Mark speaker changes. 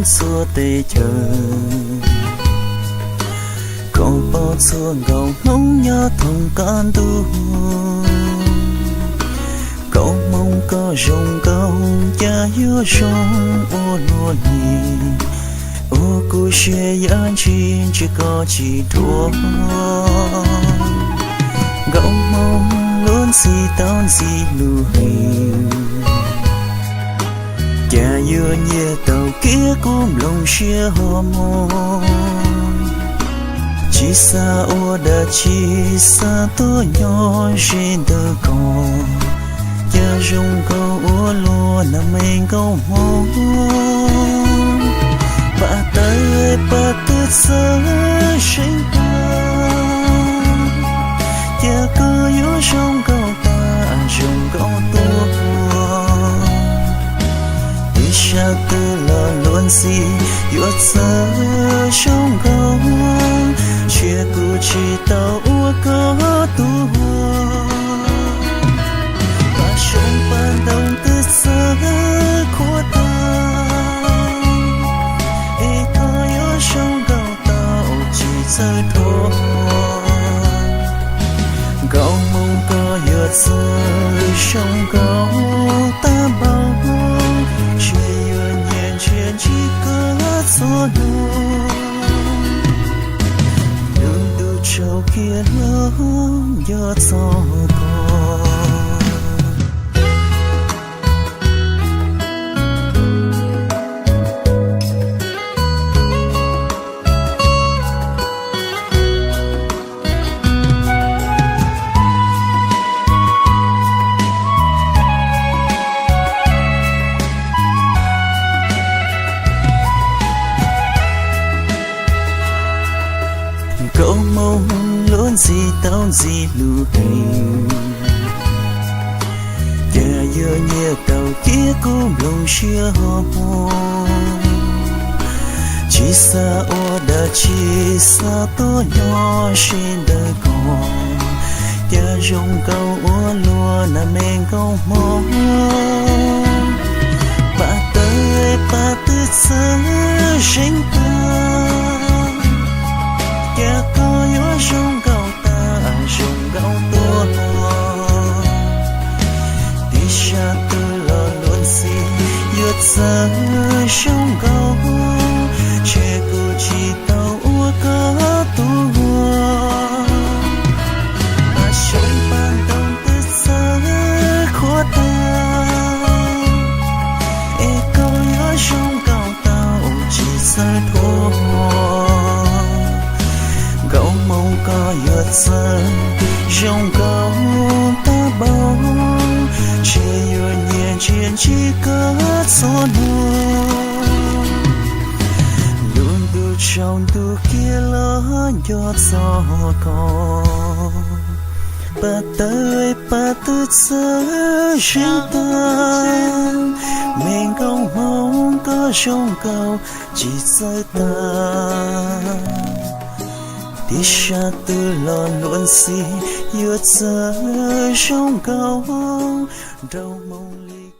Speaker 1: xua tê chờ con bao xua gầu mong nhớ thùng con tu cậu mong có rồng câu cha yêu rong ô luôn nhì ô cô xe yan chi chỉ có chỉ thua cậu mong luôn si tao si lù hình cha yêu nhẹ tàu kia cũng lòng chia hoa môn chỉ xa ô đã chỉ xa tôi nhỏ trên đời còn cha rong câu ô lúa nằm mình câu mong bà tới bà tự sơ sinh ta cha cứ yếu trong câu ta trong câu tua đi xa tư là luôn gì yếu sơ trong câu chia cụ chỉ tao có tu và trong ban đông từ xa của ta e có yếu trong câu tao chỉ rơi thôi cậu mong có yếu rơi trong câu ta bao chỉ yếu nhẹ chuyện chỉ có số trâu kia lớn gió gió còn cậu mong luôn gì tao gì lù hình cha yêu nhẹ tàu kia cũng lòng chia hoa chỉ xa ô đã chỉ xa tôi nhỏ trên đời còn cha rong câu ô lúa là mình câu mong bà tới bà tự sơ sinh ta cha có yếu trong câu ta trong câu tua đi xa tư lo luôn xin yết ra trong câu che cô chỉ tao có tu mà trong ban đông từ xa khó ta e có yếu trong câu tao chỉ rơi thôi cậu mong có yết ra trong câu ta bao chỉ yêu nhẹ chuyện chỉ có số luôn đủ trong đủ kia lớn gió gió còn bà tới bà tự sơ sinh ta mình không mong có trong câu chỉ rơi ta đi xa tư lo luôn si yếu giờ trong câu đâu mong ly